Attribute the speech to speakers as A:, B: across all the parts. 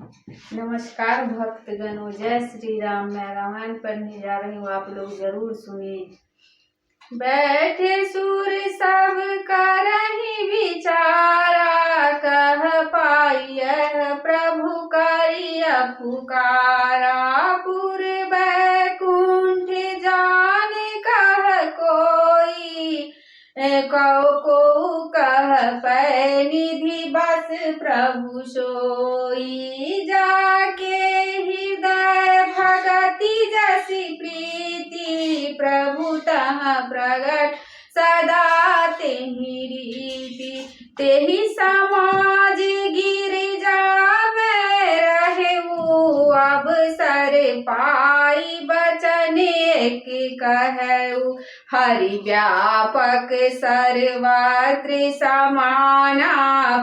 A: नमस्कार भक्तगणों, जय श्री राम। मैं रामायण पढ़ने जा रही हूँ, आप लोग जरूर सुनिए। बैठे सूर सब करहि विचारा, कह पाइय प्रभु करिय पुकारा। पुर बैकुंठ जाने कह कोई, को कह पै निधि बस प्रभु सोई। जाके हृदय भगति जसी प्रीति, प्रभु तह प्रगट सदा तेहि रीति। तेहि समाज गिरिजा में रहेऊ, अब सर पाई बचन एक कहऊ। हरि व्यापक सर्वत्र समाना,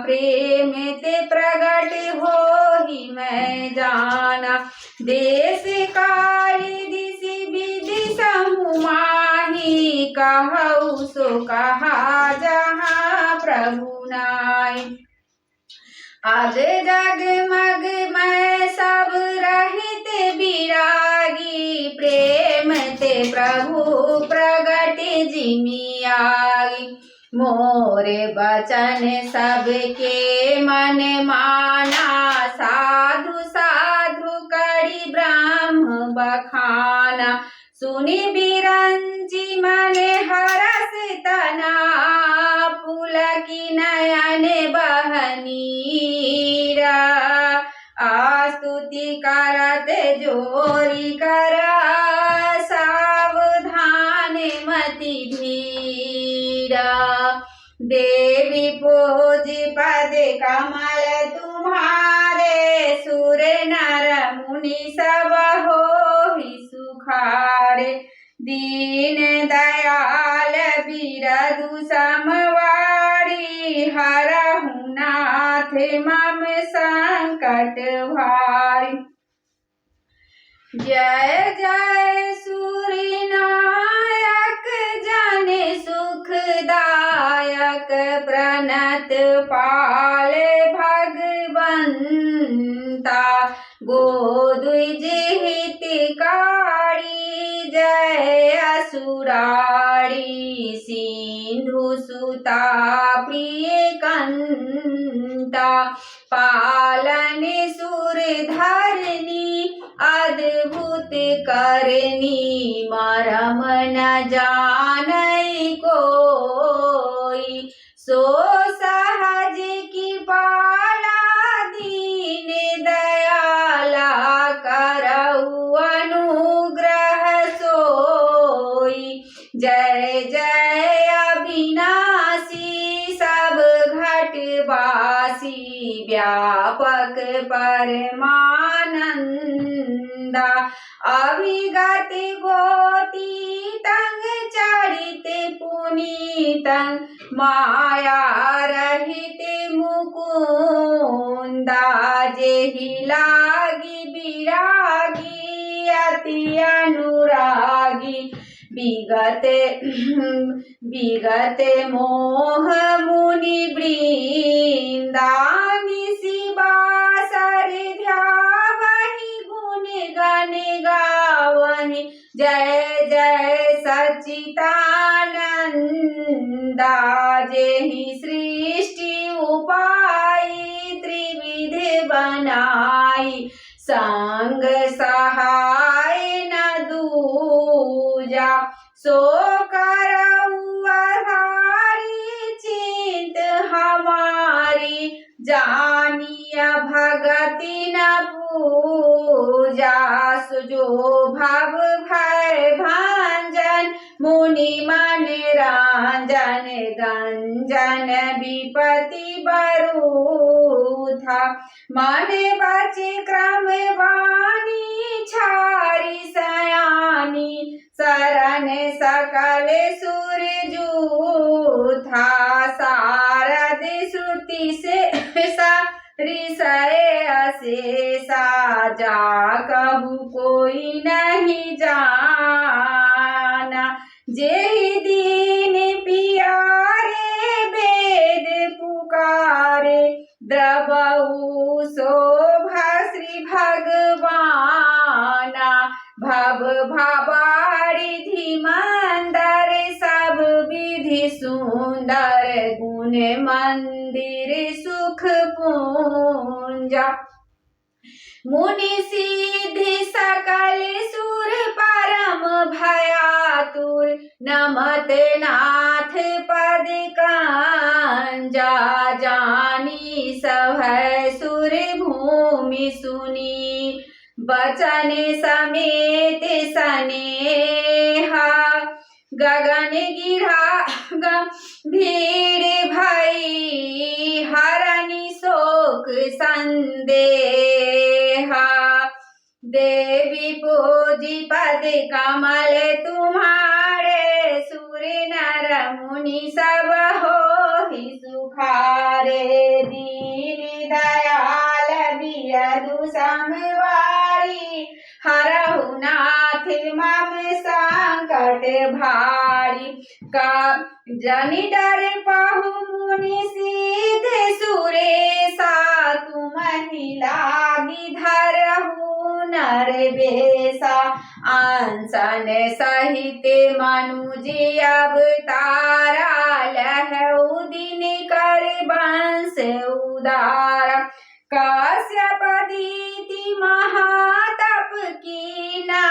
A: प्रेम ते प्रगट होहि मैं जाना। देश काल दिश विधि समूह माही, कहऊ सो कहा जहाँ प्रभु नाई। आज जगमग में सब रहित बिरागी, प्रेम ते प्रभु प्रगट जिमि आई। मोरे बचन सबके मन माना, साधु साधु करि ब्रह्म बखाना। सुनि बिरंची मन हरस तना, पुलकी नयन बहनीरा। आस्तुति करत जोरी करा, सावधान मति धीरा। देवी पूज पद कमल तुम्हारे, सुर नर मुनि सब होहि सुखारे। दीन दयाल बिरधु समवारी, हरहु नाथ मम संकट भारी। जय जय सूर्य नायक जन सुखदायक, प्रणत पाल भगवंता। गोद्विज हितकारी, जय असुरारी। सिंधु सुता प्रिय कंता, पालन सुर धरनी। अद्भुत करनी, मरम न जानई कोई। सो सहज की पाला, दीन दयाला। करऊ अनुग्रह सोई। जय जय अविनाशी, सब घटवासी। व्यापक परमानंदा, अविगत गोती तंग चरित पुनीतं। माया रहित मुकुंदा, जेहि लागी विरागी अति अनुरागी। विगत मोह मुनि वृंदा, निशिबासर ध्यावहि गुण गण गावहि। जय जय सच्चिदानंदा, जेहि सृष्टि उपाई त्रिविध बनाई। संग सहाय न दूजा, सो करऊ आधारी। चिंत हमारी, जानिया भगति न पूजा। सुजो भव भय भंजन, मुनि मन रंजन। गंजन विपति बरूथा, मन बचे क्रम वाणी। छारी सयानी, शरण सकल सुर जूथा। सारद श्रुति से ऋषय अशेषा, जा कहू कोई नहीं जाना। जेहि दीन पियारे, वेद पुकारे। द्रवऊ शोभा पुण्य मंदिर सुख पूंजा। मुनि सिद्धि सकल सुर परम भयातुर नमत नाथ पद कांजा। जानी सभय सुर भूमि सुनी बचन समेत सनेहा। गगन गिरा गंभीर भई हरनि शोक संदेहा। देवी पूजी पद कमल तुम्हारे सुर नर मुनि सब होहि सुखारे। दीन दयाल बिरधु समवारी हरहु नाथ मम संकट भारी। का जनि डर पाहु मुनि सिद्ध सुरेशा तुम्हि लागी धरहु नर बेसा। अनशन सहित मनुज अवतारा लहऊ दिन कर वंश उदारा। कश्यप दीति महातप कीना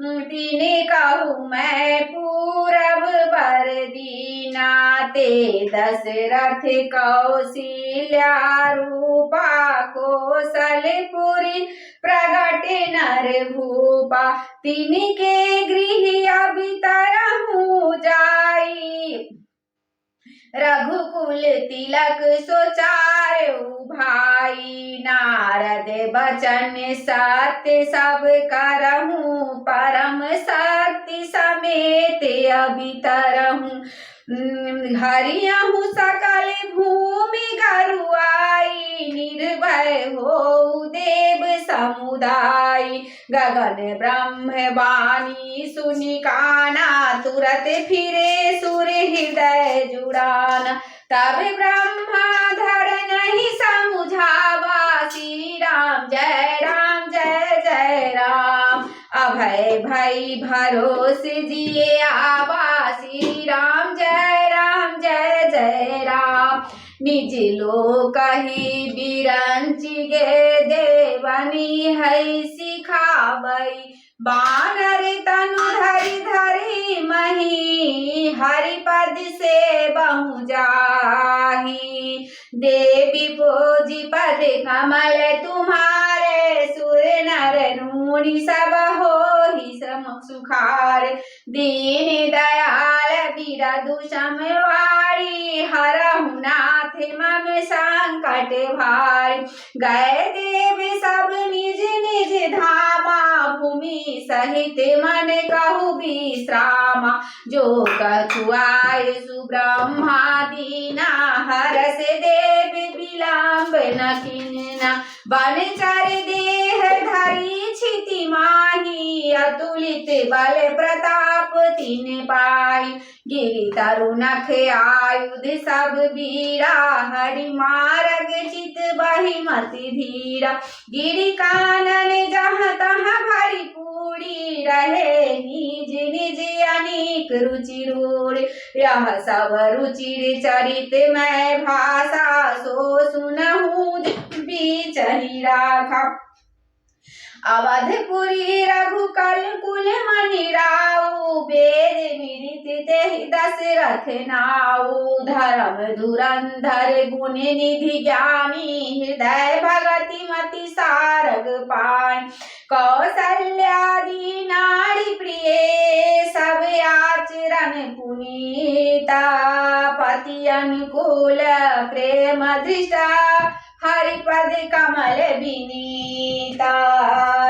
A: तिने कहु मैं पूरब बर दीना। ते दशरथ कौशल्या रूपा कौशलपुरी प्रगट नर भूपा। तिनके गृह अभितरहु जाई रघुकुल तिलक सोचारु भाई। नारद बचन सत्य सब करहु परम सत्य समेत अभितरहु। हरियहु सकल भूमि गरुआई निर्भय हो देव समुदाय। गगन ब्रह्म वाणी सुनि काना तुरत फिरे सुर हृदय जुड़ाना। तब ब्रह्मा धर नहीं समुझावा श्री राम जय राम। अभय भई भरोसे जिए आवा श्री राम जय राम। निज लोक कही बिरंचि गे देवनी है सिखावई। बानर तनु धरि धरि मही हरिपद से बहु जाही। देवी पूजी पद कमल तुम्हारे सुर नर मुनि सब होहि सुखारे। दीन दयाल बिरधु समवारी हरहु नाथ मम संकट भारी। गए देव सब निज निज धामा भूमि सहित मन कहु विश्रामा। जो कछु आय सुब्रह्मा दीना हरस देव विलंब न कीन्ना। बनचर देह धरि क्षिति माही अतुलित बल प्रताप तिन पाई। गिरि तरु नख आयुध सब वीरा हरि मारग चित बहि मति धीरा। गिरि कानन जहाँ तहाँ भरी पूरी रहे निज निज अनेक रुचि रूढ़। यह सब रुचिर चरित मैं भाषा सो सुनहु बीचहि राखा। अवधपुरी रघुकुल कुल मणि राऊ वेद विदित तेहि दशरथ नाऊ। धर्म धुरंधर गुण निधि ज्ञानी हृदय भगति मति सारग पाई। कौसल्यादि नारी प्रिय सब आचरण पुनीता। पति अनुकूल प्रेम दृष्टा हरिपद कमल विनीता।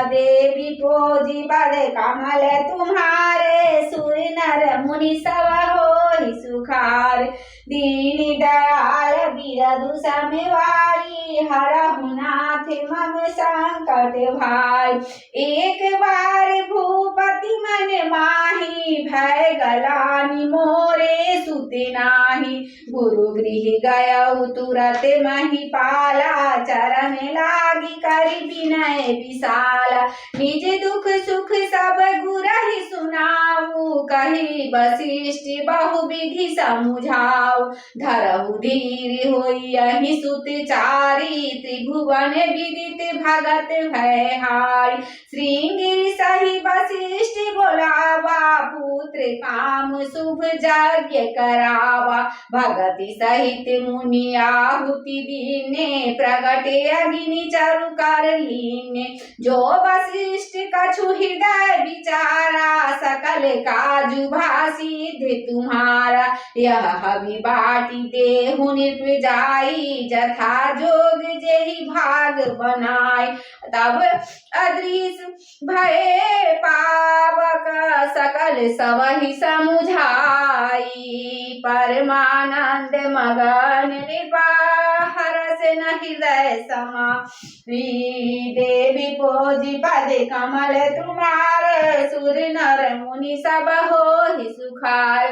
A: देवी पूजी पद कमल तुम्हारे सुर नर मुनि सब होहि सुखार। दीन दयाल बिरधु समवारी हरहु नाथ मम संकट भाई। एक बार भूपति मन माही, भय गलानि मोरे सुते नाही। गुरु गृह गयउ तुरत महिपाला, चरण लागी करि विनय विशाला। निज दुख सुख सब गुरहि सुनाऊ, कहि वशिष्ठ बहुविधि समुझाऊ। धरहु धीर होई सुत चारी, त्रिभुवन विदित भगत भयहारी। श्रृंगिरि सही वशिष्ठ बोलावा, पुत्र काम शुभ यज्ञ करावा। भगति सहित मुनि आहुति दीने, प्रगटे अग्नि चारु कर लीने। जो वशिष्ठ कछु हृदय विचारा, सकल काजु भासिद्ध तुम्हारा। यह हवि बाटी देहु नृप जाई, जथा जोग जेहि भाग बनाई। तब अदृश्य भये पावक, सकल सबहि समुझाई। परमानंद मगन नृपा, हरस न हृदय समाई। देवी पोजी पद कमल तुम्हार, सुर नर मुनि सब होहि सुखार।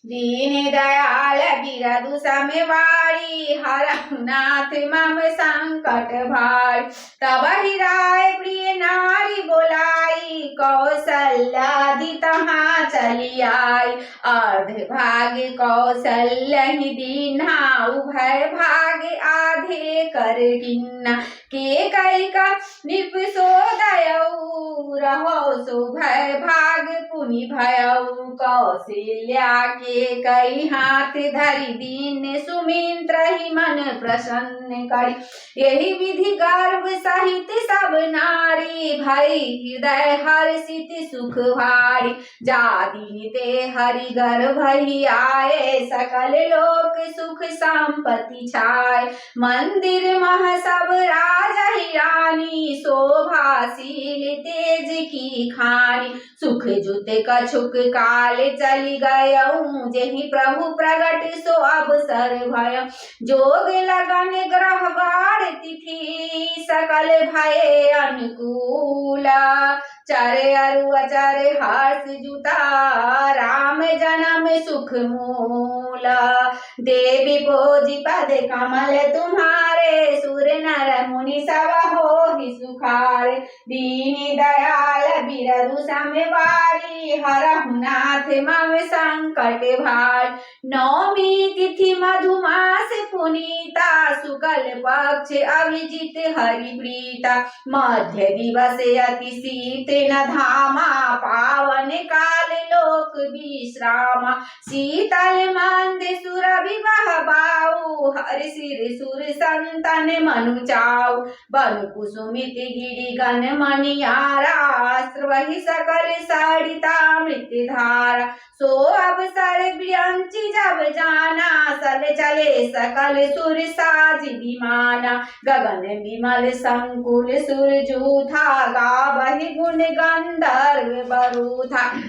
A: दीन दयाल बिरदु समवारी, हरहु नाथ मम संकट भारी। तब ही राय प्रिय नारी बोलाई, कौशल्यादि तहाँ चली आई। अर्ध भाग कौशल्य ही दीन्हा, उभय भाग आधे कर किन्ना। के कई का नृप सो दयऊ, रहो सो भय भाग पुनि भयऊ। कौशल्या के कई हाथ धरि, दीन सुमित्र ही मन प्रसन्न करी। यही विधि गर्भ सहित सब नारी, भई हृदय हर्षित सुख भारी। जा दीन ते हरि गर्भ ही आए, सकल लोक सुख संपत्ति छाए। मंदिर मह सब राजहि रानी, शोभाशील तेज की खानी। सुख जुत कछुक काल चली गयऊँ, जेहि प्रभु प्रगट सो अवसर भय। जोग लगन ग्रह वार तिथि, सकल भये अनुकूला। चरे अरु अचर हर्ष जुटा, राम जन्म सुख मूला। देवी पोजी पद कमल तुम्हारे, सुर नर मुनि सब होहि सुखारे। दीन दयाल बिरदु समवारी, हरहु नाथ मम संकट भारी। नवमी तिथि मधुमास पुनीता, शुक्ल पक्ष अभिजित हरि प्रीता। मध्य दिवस अति शीत न धामा, पावन काल लोक विश्रामा। शीतल मंद सुर विवाह बाऊ, हरि सिर सुर संतन मनु चाऊ। बन कुसुमित गिरि गण मनियारा, वही सकल सरितामृत धारा। सो अवसर व्यंची जब जाना, सल चले सकल सुर साज विमाना। गगन विमल संकुल सुर जूथा, गावहि गुण गंधर्व बरूथा।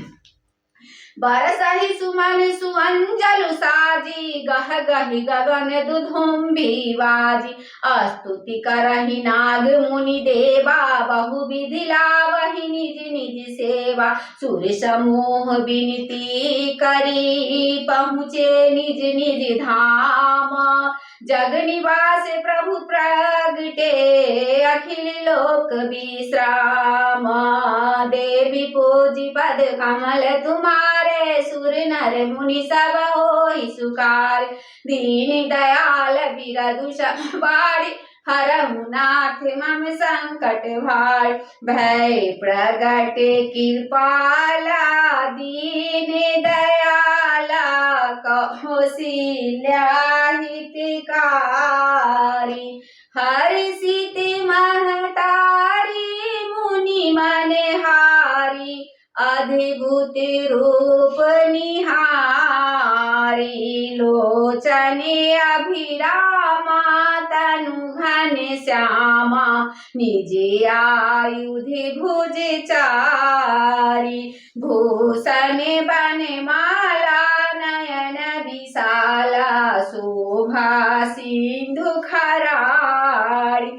A: बरसहि सुमन सुअंजलु साजी, गह गहि गगन दुधुम्बी बाजी। स्तुति करहि नाग मुनि देवा, बहु विधि लावहि निज निज सेवा। सुर समूह विनती करी, पहुँचे निज निज धाम। जग निवास प्रभु प्रगटे, अखिल लोक विश्राम। देवी पूजी पद कमल तुम्हारे, सुर नर मुनि सब होहि सुखारे। दीन दयाल बिरदु समवारी, हरहु नाथ मम संकट भारी। भय प्रगट कृपाला, दीन दयाला, कौशल्या हितकारी। हर्षित महतारी, मुनि मनहारी। अद्भुत रूप निहारी, लोचने अभिरामा। तनु घन श्यामा, निज आयुध भुज चारी। भूषण बनमाला, नयन विशाला शोभा सिंधु खराड़ी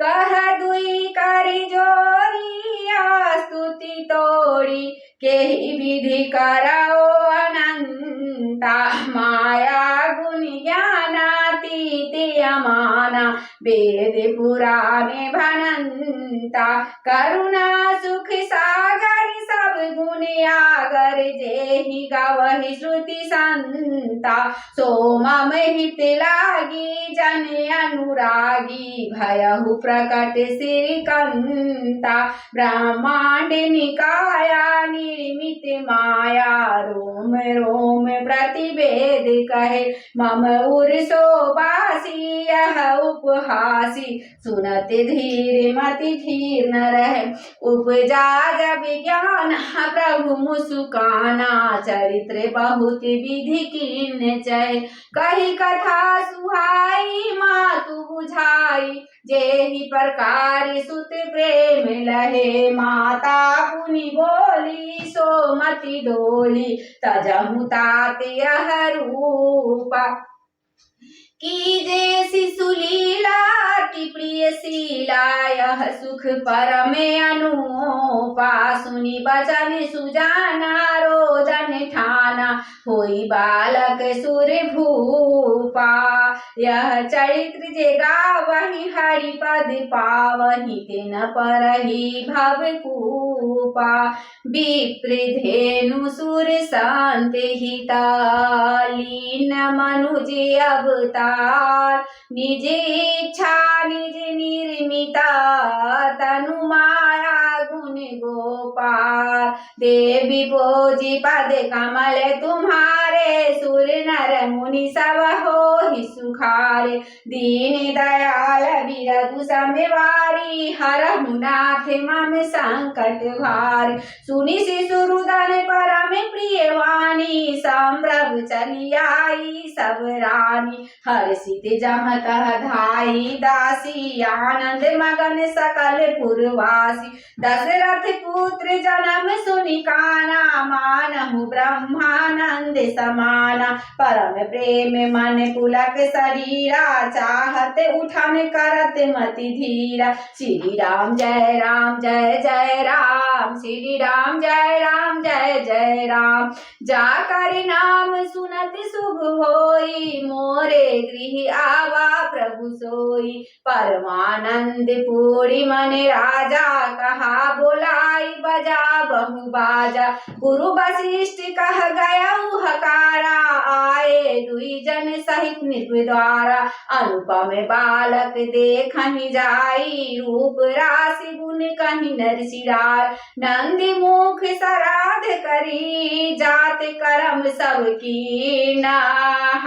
A: कह दुई करी जोरिया स्तुति तोड़ी के विधि कराओ अनंता माया गुण ज्ञानातीत अमाना वेद पुराणे भनंता करुणा सुख सागर सब गुण आगर जेहि गवहि श्रुति संता सो मम हित लागी जन अनुरागी भयहु प्रकट श्रीकंता ब्रह्मांड निकाया निर्मित माया रोम रोम प्रतिवेद कहे मम उर शोभासी यह उपहासी सुनत धीर मति धीर न रहे उपजा जब ज्ञान प्रभु मुस्काना चरित्र बहुत विधि कीन चय कही कथा सुहाई मातु बुझाई जेहि प्रकार सुत प्रेम लहे माता पुनि बोली सो मति डोली तजहु तात यह रूपा कीजे शिशुलीला की प्रिय शीला यह सुख परमे अनुपा सुनी बचन सुजाना रोदन ठाना होई बालक सुर भूपा यह चरित्र जे गावहि हरिपद पावहि तिन परहि भव कूपा विप्र धेनु सुर शांत हिता लीन मनुज अवतार निज इच्छा निज निर्मिता तनु माया गुण गोपाल देवी भोजी पद कमल तुम्हारे सुर नर मुनि सब हो ही सुखारे दीन दयाल बिरधु समवारी हरहु नाथ मम संकट भार सुनि शिशु रुदन परम प्रिय वाणी संभ्रम चली आई सब रानी हर्षित जहाँ तह धाई दासी आनंद मगन सकल पुरवासी दशरथ पुत्र जन्म सुनि काना मानहु ब्रह्मानंद समाना परम प्रेम मन पुलक शरीरा चाहत उठन करत मति धीरा श्री राम जय राम जय जय राम श्री राम जय राम जय जय राम जाकर नाम सुनत शुभ होई मोरे गृह आवा प्रभु सोई परमानंद पूरी मन राजा कहा बोलाई बजा बहु बाजा गुरु वशिष्ठ कह गया हकारा आए दुई जन सहित नृप द्वारा अनुपम बालक देखहि जाई रूप राशि गुण कहि नर सिरार नंदी मुख सराध करी जात करम सब की ना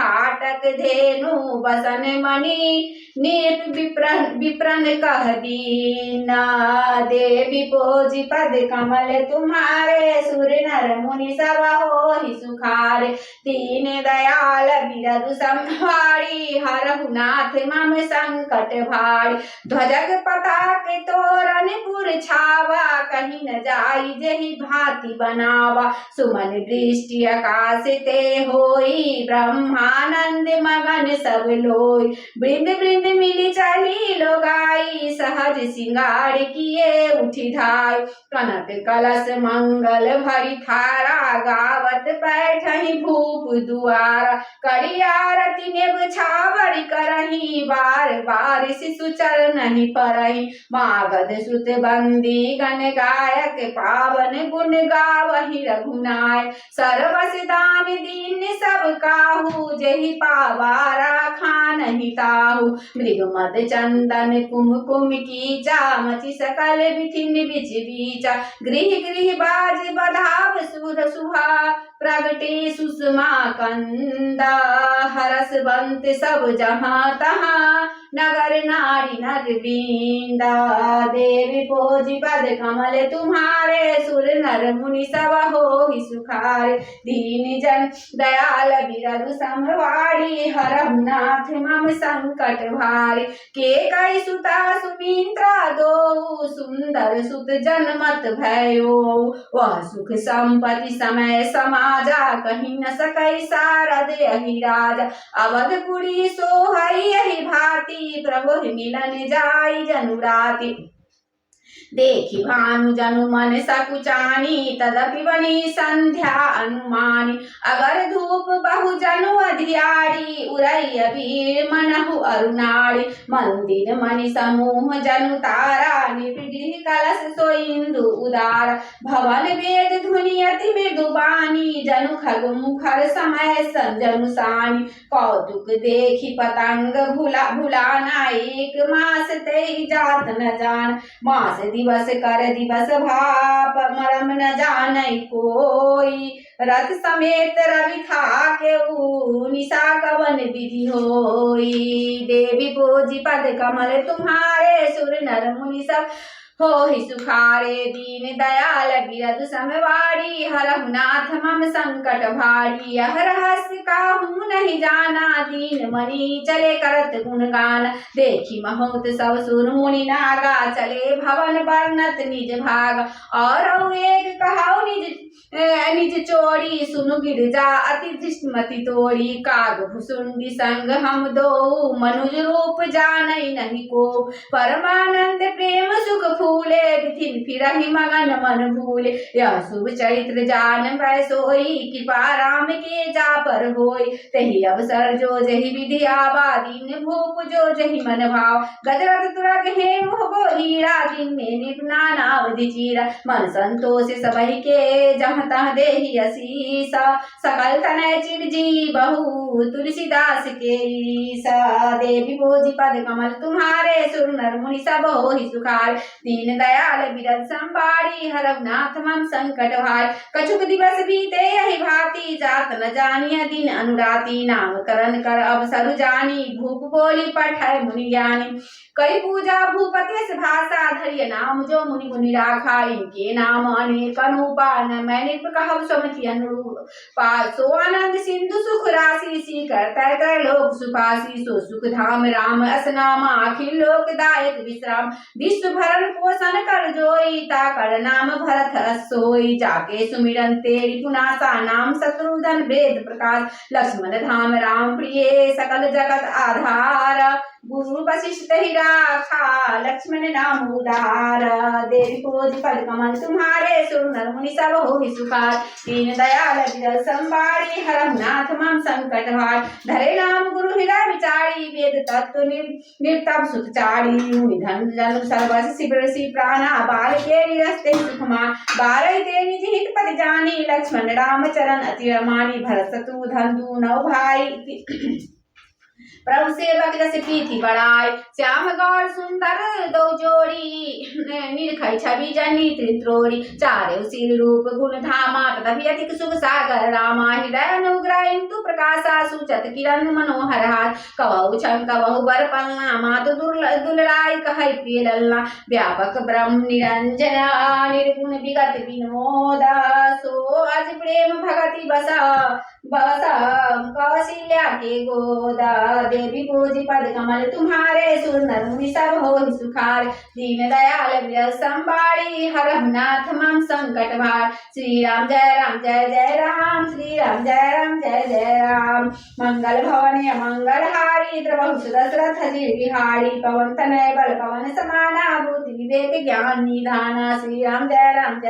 A: हाटक धेनु बसन मणि नीप विप्रन कह दीना देवी भोजी पद कमल तुम्हारे सुर नर मुनि सब हो ही सुखारे दीन दयाल बिरधु संहारी हरहु नाथ मम संकट भारी ध्वजक पताक तोरण पुर छावा कहीं न जाई जेहि भांति बनावा सुमन दृष्टि आकाश ते होई ब्रह्मानंद मगन सब लोई बृंद बृंद मिली चली लोगाई सहज सिंगार किए उठी धाय कनक कलश मंगल भरी थारा गावत बैठहि भूप दुआरा करी आरती नेब छावर करही बार बार शिशु चरणहि परहि मागध सुत बंदी गण गायक पावन गुण गावहि रघुनाय सर्वस दान दीन सब काहू जेहि पावारा खान हिताहू मृग मद चंदन कुमकुम की चामचि सकल विधिन बिच बीचा गृह गृह बाज बधाव सुर सुहा प्रगटे सुषमा कंदा हरस बंत सब जहाँ तहाँ नगर नारी नर बींदा देवी भोजी पद कमल तुम्हारे सुर नर मुनि सब हो ही सुखारे दीन जन दयाल बिरधु समवारी हरहु नाथ मम संकट भारी के कई सुता सुमित्रा दो सुंदर हर सुत जनमत भयो। वह सुख संपत्ति समय समाजा कहीं न सकई सारद यही राजा। अवधपुरी सोहई यही भांति प्रभु मिलन जाई जनुराति। देखी भानु जनु मन सकुचानी तदपि बनी संध्या अनुमानी। अगर धूप बहु जनु अधियारी उरई वीर मनहु अरुणारी। मंदिर मणि समूह जनु तारा निगृह कलश सो इंदु उदार। भवन वेद ध्वनि अति मृदुबानी जनु खग मुखर समय जनु सानी। कौतुक देखी पतंग भुलाना एक मास तेई जात न जान। मास दिवस कर दिवस भाप मरम न जानई कोई। रथ समेत रवि था के निशा कवन विधि होई। देवी पूजी पद कमल तुम्हारे सुर नर मुनि सब हो ही सुखारे। दीन दयाल गिरधु समवारी हरहु नाथ मम संकट भारी। यह रहस्य काहू नहीं जाना दीन मणि चले करत गुणगान। देखी महोत सब सुर मुनि नागा चले भवन वर्णत निज भाग। और एक कहाऊ निज चोरी सुनु गिरजा अति धृष्टमति तोड़ी। काग भुसुंडी संग हम दो मनुज रूप जानई नहीं को। परमानंद प्रेम सुख फूले विधिन फिरहि मगन मन भूले। यह शुभ चरित्र जान पै सोई कृपा राम के जा पर होई। तही अवसर जो जही विधि आवा दीन भूप जो जही मन भाव। गजरथ तुरग हेम हो हीरा दिन में निपना नावधि चीरा। मन संतोष सबहि के जहाँ तहाँ देहि असीसा। सकल तनय चिरजी बहु तुलसीदास के ईसा। देवी भोजी पद कमल तुम्हारे सुर नर मुनि सब होहि सुखार। दीन दयाल बिरध संबारी हरहु नाथ मम संकट हार। कछुक दिवस बीते यही भांति जात न जानिया दिन अनुराति। नामकरण कर अवसर जानी भूप बोली पठै मुनि ज्ञानी। कई पूजा भूपति भाषा धरिय नाम जो मुनि मुनि राखा। इनके नाम अनेक अनुपा न मैंने कहब सुमति अनुरूप। सो आनंद सिंधु सुख राशि सी करता त्रय लोक सुपासी। सो सुख धाम राम असनामा अखिल लोकदायक विश्राम। विश्व भरण पोषण कर जोई ताकर नाम भरत सोई। जाके सुमिरन तेरी पुनासा नाम शत्रुधन वेद प्रकाश। लक्ष्मण धाम राम प्रिय सकल जगत आधार। गुरु वशिष्ठ ही राखा लक्ष्मण नाम उदार। देवी पूज पद कमल तुम्हारे सुर नर मुनि सब होहि सुखार। दीन दयाल बिरध संबारी हरहु नाथ मम संकट हार। धरे नाम गुरु हृदय विचारी वेद तत्व निर्तप सुख चारी। मुनि धन जन सर्वस शिवरसी प्राणा बाल के निरस्ते सुखमा। बारह ते निज हित पद जानी लक्ष्मण राम चरण अति रमानी। भरत शत्रुघ्न दूनौ भाई प्रभु सेवक जस प्रीति बढ़ाई। श्याम गौर सुंदर दो जोड़ी निरखै छवि जनी त्रित्रोड़ी। चारे सिर रूप गुण धामा तथापि अतिक सुख सागर रामा। हृदय अनुग्रह इंदु प्रकाशा सुचत किरण मनोहर हाथ। कवौ छम कवौ बर पल्ला मातु दुलराई कहै प्रिय लल्ला। व्यापक ब्रह्म निरंजना निर्गुण विगत विनोदा। सो अज प्रेम भगति बसा कौशल्या के गोदा। देवी पूजी पद कमल तुम्हारे सुर नर मुनि सब होहि सुखार। दीन दयाल बिरध संबारी हरहु नाथ मम संकट भार। श्री राम जय जय राम श्री राम जय जय राम। मंगल भवन मंगल हारी द्रवहु दशरथ जी बिहारी। पवन तनय बल पवन समाना बुद्धि विवेक ज्ञान निधाना। श्री राम जय राम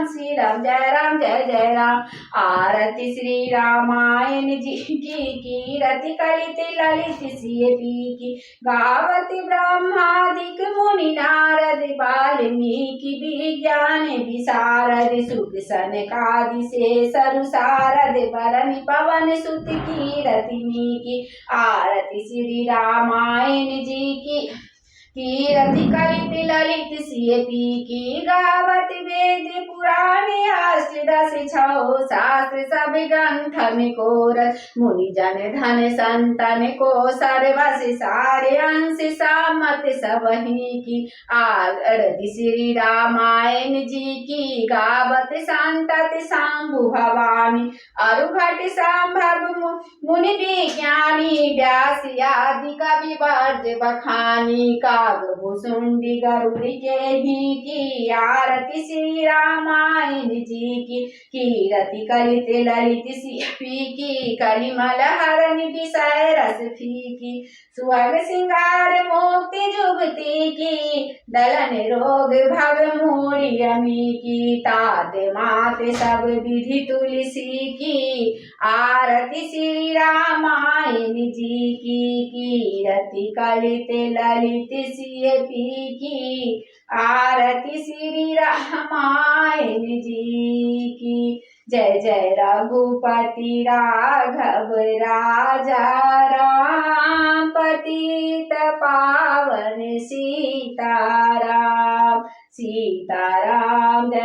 A: श्री राम जय जय राम। आरती श्री रामायण जी की कीरति कलित ललित सिय पी की। गावति ब्रह्मादिक मुनि नारद वाल्मीकि विज्ञान विशारद। सुख सनकादि से सरु सारद बरनि पवन सुत कीरति नीकी। आरती श्री रामायण जी की कीरति कलित ललित सिय पी की। गावत वेद पुराण अष्टदश छौ शास्त्र सब ग्रंथ में कोरस। मुनि जन धन संतन को सर्वस सारे अंश सामत सबहि की। आरती श्री रामायण जी की गावत संतत शंभु भवानी। अरुघट संभव मुनि विज्ञानी व्यास आदि कवि वर्ज बखानी। का नाग भुसुंडी गरुड़ के ही की आरती श्री रामायण जी की कीरति कलित ललित सिपी की कलिमल हरण विषय रस फीकी सुहाग सिंगार मुक्ति जुगती की दलन रोग भव मूढ़ि अमी की ताते माते सब विधि तुलसी की आरती श्री रामायण जी की कीरति कलित ललित सियपी की आरती श्री रामायण जी की जय जय रघुपति राघव राजा राम पतित पावन सीताराम सीताराम जय